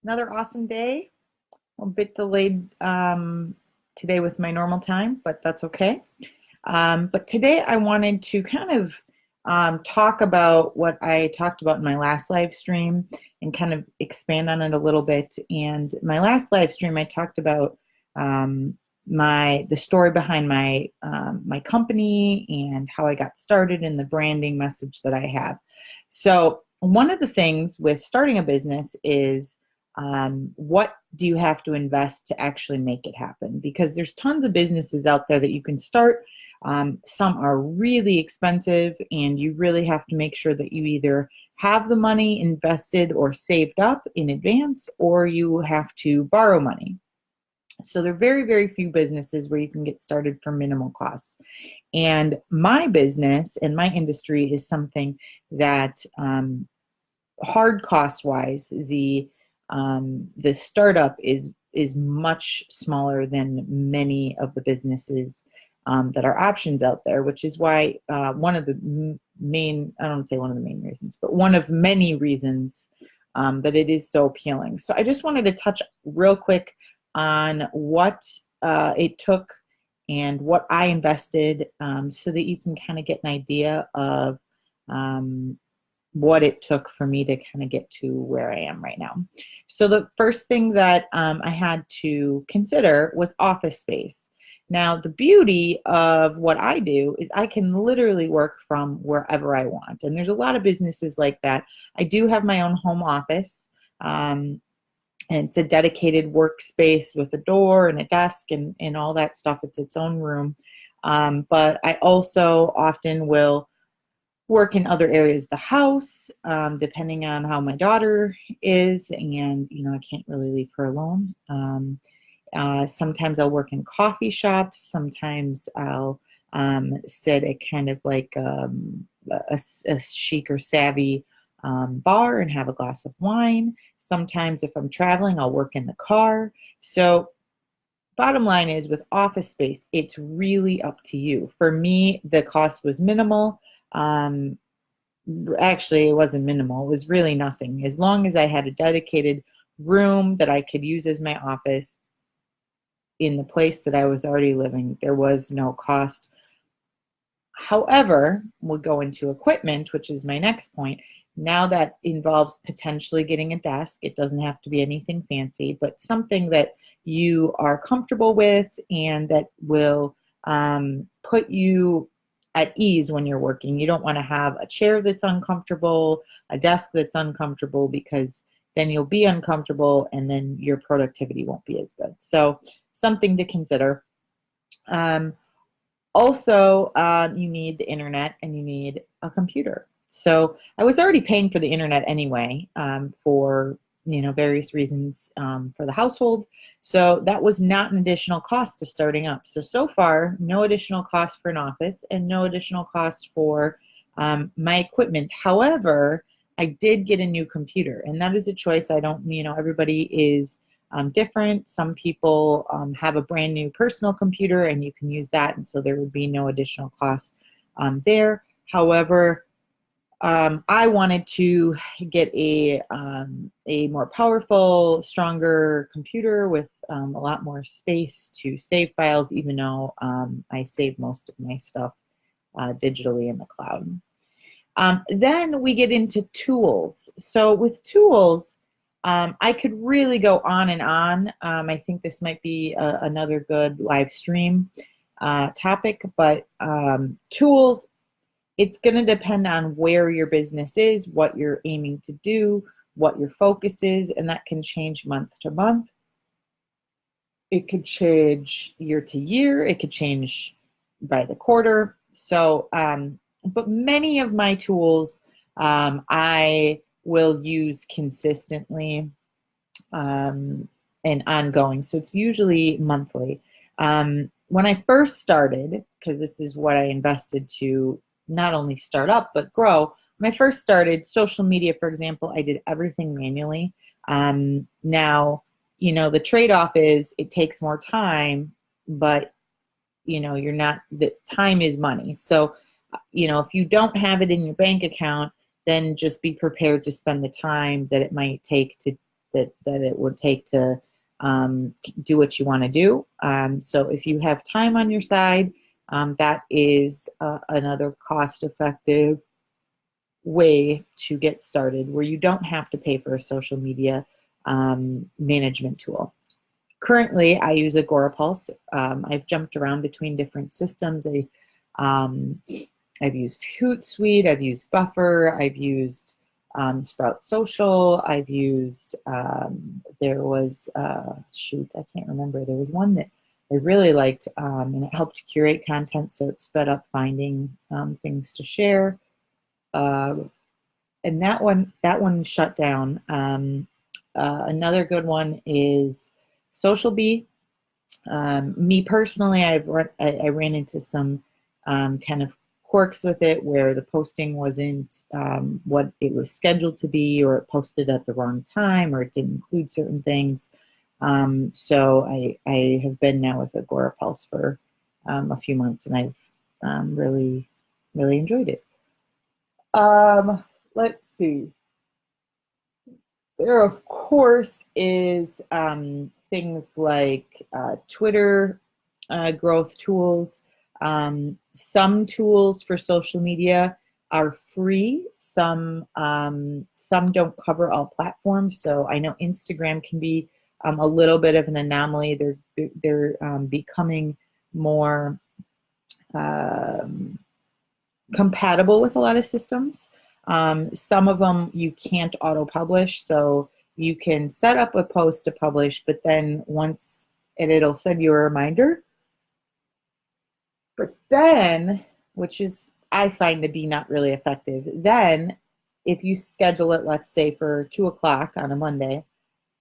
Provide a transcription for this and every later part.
Another awesome day. A bit delayed today with my normal time, but that's okay. But today I wanted to kind of talk about what I talked about in my last live stream and kind of expand on it a little bit. And my last live stream, I talked about the story behind my company and how I got started and the branding message that I have. So one of the things with starting a business is what do you have to invest to actually make it happen? Because there's tons of businesses out there that you can start. Some are really expensive, and you really have to make sure that you either have the money invested or saved up in advance, or you have to borrow money. So there are very, very few businesses where you can get started for minimal costs. And my business and my industry is something that hard cost wise, the startup is much smaller than many of the businesses that are options out there, which is why one of the main, I don't say one of the main reasons, but one of many reasons that it is so appealing. So I just wanted to touch real quick on what it took and what I invested so that you can kind of get an idea of what it took for me to kind of get to where I am right now. So the first thing that I had to consider was office space. Now, the beauty of what I do is I can literally work from wherever I want. And there's a lot of businesses like that. I do have my own home office. And it's a dedicated workspace with a door and a desk and all that stuff. It's its own room. But I also often will work in other areas of the house, depending on how my daughter is, and I can't really leave her alone. Sometimes I'll work in coffee shops. Sometimes I'll sit at kind of like a chic or savvy bar and have a glass of wine. Sometimes if I'm traveling, I'll work in the car. So bottom line is with office space, it's really up to you. For me, the cost was minimal. Um, Actually, it wasn't minimal. It was really nothing. As long as I had a dedicated room that I could use as my office in the place that I was already living, there was no cost. However, we'll go into equipment, which is my next point. Now that involves potentially getting a desk. It doesn't have to be anything fancy, but something that you are comfortable with and that will put you at ease when you're working. You don't want to have a chair that's uncomfortable, a desk that's uncomfortable, because then you'll be uncomfortable and then your productivity won't be as good. So something to consider. Um, Also, you need the internet and you need a computer. So I was already paying for the internet anyway, for various reasons, for the household. So that was not an additional cost to starting up. So far, no additional cost for an office and no additional cost for my equipment. However, I did get a new computer, and that is a choice. I don't, everybody is different. Some people have a brand new personal computer and you can use that, and so there would be no additional cost there. However, I wanted to get a more powerful, stronger computer with a lot more space to save files, even though I save most of my stuff digitally in the cloud. Then we get into tools. So with tools, I could really go on and on. I think this might be another good live stream topic, but tools, it's going to depend on where your business is, what you're aiming to do, what your focus is, and that can change month to month. It could change year to year. It could change by the quarter. So, but many of my tools I will use consistently and ongoing. So it's usually monthly. When I first started, because this is what I invested to not only start up but grow. When I first started social media, for example, I did everything manually. Now, the trade-off is it takes more time, but you're not, the time is money. So, if you don't have it in your bank account, then just be prepared to spend the time that it might take to that it would take to do what you want to do. So if you have time on your side, that is another cost-effective way to get started where you don't have to pay for a social media management tool. Currently, I use Agorapulse. I've jumped around between different systems. I've used Hootsuite, I've used Buffer, I've used Sprout Social, I've used, there was, shoot, I can't remember. There was one that I really liked, and it helped curate content, so it sped up finding things to share. And that one shut down. Another good one is SocialBee. Me personally, I ran into some kind of quirks with it where the posting wasn't what it was scheduled to be, or it posted at the wrong time, or it didn't include certain things. So I have been now with Agorapulse for a few months, and I've really enjoyed it. Let's see. There, of course, is things like Twitter growth tools. Some tools for social media are free. Some don't cover all platforms. So I know Instagram can be a little bit of an anomaly. They're becoming more compatible with a lot of systems. Some of them you can't auto-publish, so you can set up a post to publish, but then once, and it'll send you a reminder. But then, which is, I find to be not really effective, then if you schedule it, let's say for 2 o'clock on a Monday,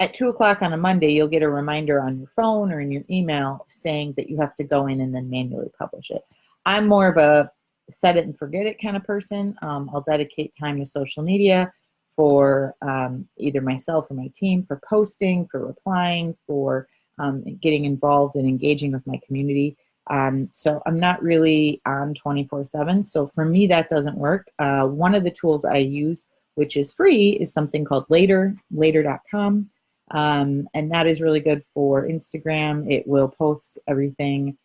at 2 o'clock on a Monday, you'll get a reminder on your phone or in your email saying that you have to go in and then manually publish it. I'm more of a set it and forget it kind of person. I'll dedicate time to social media for either myself or my team, for posting, for replying, for getting involved and engaging with my community. So I'm not really on 24/7. So for me, that doesn't work. One of the tools I use, which is free, is something called later.com. And that is really good for Instagram. It will post everything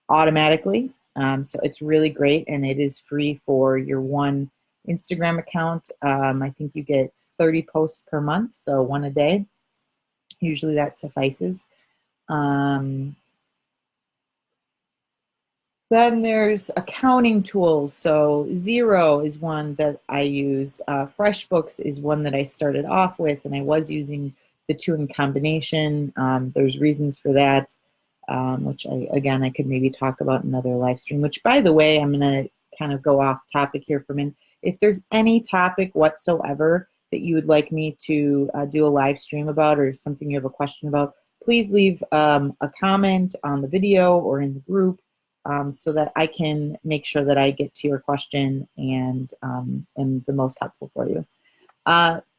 automatically. So it's really great, and it is free for your one Instagram account. I think you get 30 posts per month, so one a day. Usually that suffices. Then there's accounting tools. So Xero is one that I use. FreshBooks is one that I started off with, and I was using the two in combination. There's reasons for that, which I could maybe talk about in another live stream, which, by the way, I'm going to kind of go off topic here for a minute. If there's any topic whatsoever that you would like me to do a live stream about, or something you have a question about, please leave a comment on the video or in the group, so that I can make sure that I get to your question and am the most helpful for you.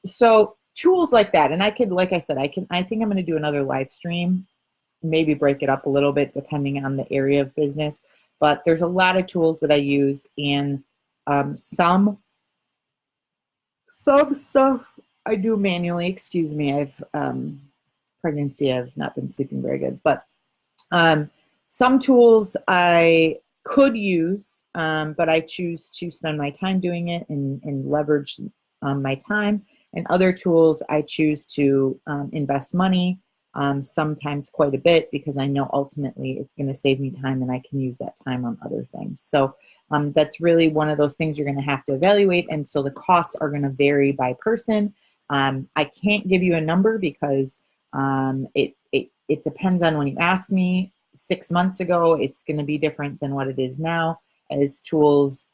So tools like that, and I could, like I said, I think I'm going to do another live stream, maybe break it up a little bit depending on the area of business. But there's a lot of tools that I use, and some stuff I do manually. Excuse me, pregnancy, I've not been sleeping very good, but some tools I could use, but I choose to spend my time doing it and leverage my time. And other tools I choose to invest money, sometimes quite a bit, because I know ultimately it's going to save me time and I can use that time on other things. So that's really one of those things you're going to have to evaluate. And so the costs are going to vary by person. I can't give you a number because it depends on when you ask me. 6 months ago, it's going to be different than what it is now, as tools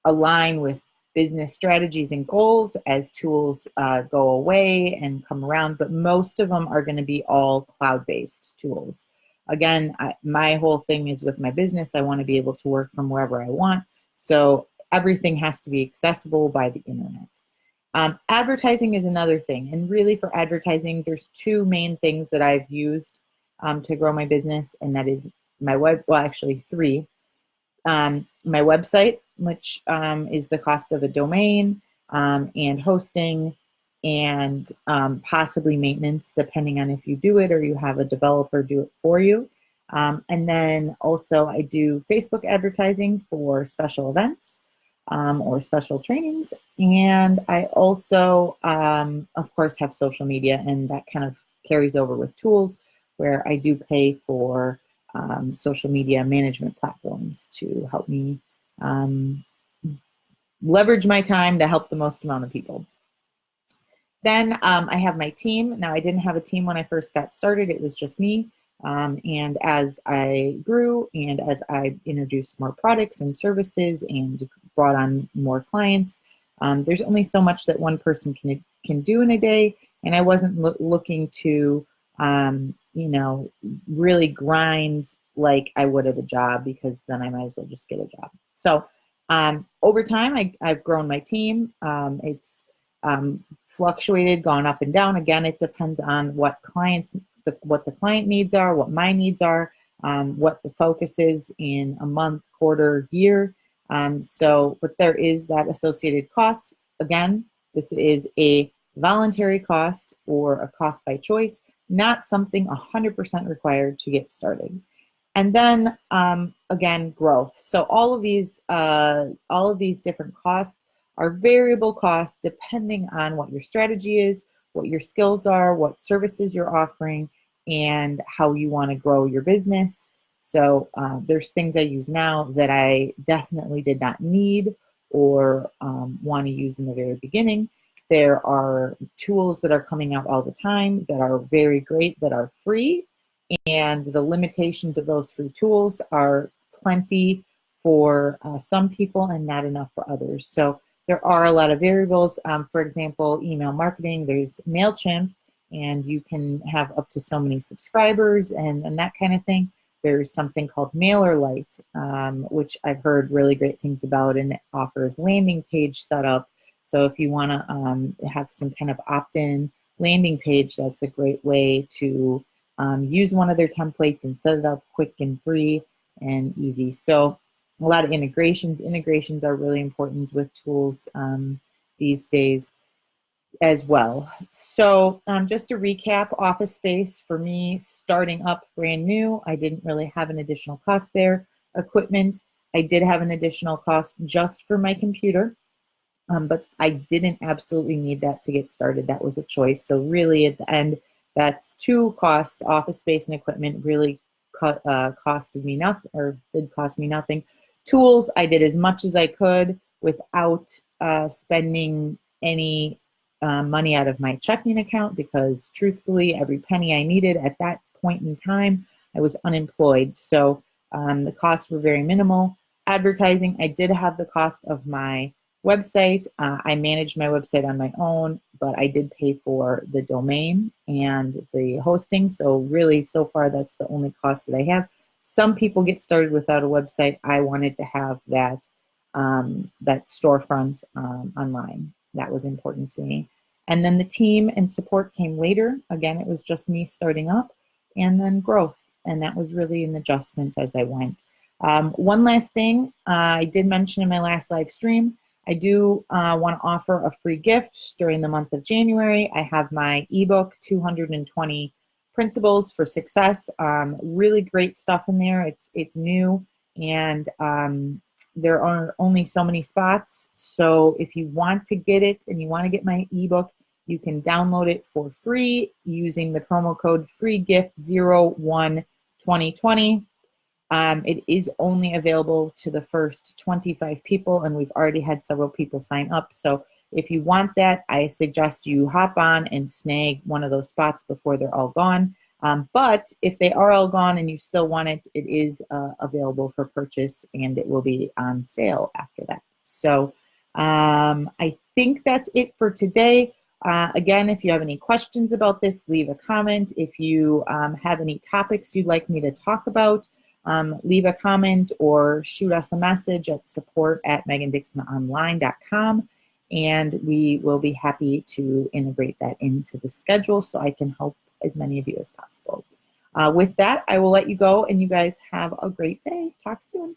align with business strategies and goals, as tools go away and come around, but most of them are going to be all cloud-based tools. Again, my whole thing is with my business, I want to be able to work from wherever I want, so everything has to be accessible by the internet. Advertising is another thing, and really for advertising, there's two main things that I've used to grow my business, and that is my actually three. My website, which is the cost of a domain and hosting, and possibly maintenance, depending on if you do it or you have a developer do it for you. And then also I do Facebook advertising for special events or special trainings. And I also, of course, have social media, and that kind of carries over with tools where I do pay for social media management platforms to help me leverage my time to help the most amount of people. Then I have my team. Now, I didn't have a team when I first got started. It was just me. And as I grew and as I introduced more products and services and brought on more clients, there's only so much that one person can do in a day. And I wasn't looking to, really grind like I would at a job, because then I might as well just get a job. So over time, I've grown my team. It's fluctuated, gone up and down. Again, it depends on what what the client needs are, what my needs are, what the focus is in a month, quarter, year. But there is that associated cost. Again, this is a voluntary cost or a cost by choice, not something 100% required to get started. And then again, growth. So all of these different costs are variable costs depending on what your strategy is, what your skills are, what services you're offering, and how you want to grow your business. So there's things I use now that I definitely did not need or want to use in the very beginning. There are tools that are coming out all the time that are very great, that are free, and the limitations of those free tools are plenty for some people and not enough for others. So there are a lot of variables. For example, email marketing, there's MailChimp, and you can have up to so many subscribers and that kind of thing. There's something called MailerLite, which I've heard really great things about, and it offers landing page setup. So if you want to have some kind of opt-in landing page, that's a great way to use one of their templates and set it up quick and free and easy. So a lot of integrations. Integrations are really important with tools these days as well. So just to recap, Office Space for me, starting up brand new, I didn't really have an additional cost there. Equipment, I did have an additional cost just for my computer, but I didn't absolutely need that to get started. That was a choice. So really at the end, that's two costs. Office space and equipment really costed me nothing, or did cost me nothing. Tools, I did as much as I could without spending any money out of my checking account, because truthfully, every penny I needed at that point in time, I was unemployed. So the costs were very minimal. Advertising, I did have the cost of my website. I managed my website on my own, but I did pay for the domain and the hosting. So really, so far, that's the only cost that I have. Some people get started without a website. I wanted to have that storefront online. That was important to me. And then the team and support came later. Again, it was just me starting up, and then growth. And that was really an adjustment as I went. One last thing I did mention in my last live stream, I do want to offer a free gift during the month of January. I have my ebook, 220 Principles for Success. Really great stuff in there. It's new, and there are only so many spots. So if you want to get it and you want to get my ebook, you can download it for free using the promo code FREEGIFT012020. It is only available to the first 25 people, and we've already had several people sign up. So if you want that, I suggest you hop on and snag one of those spots before they're all gone. But if they are all gone and you still want it, it is available for purchase, and it will be on sale after that. So I think that's it for today. Again, if you have any questions about this, leave a comment. If you have any topics you'd like me to talk about, leave a comment or shoot us a message at support@megandixononline.com, and we will be happy to integrate that into the schedule so I can help as many of you as possible. With that, I will let you go, and you guys have a great day. Talk soon.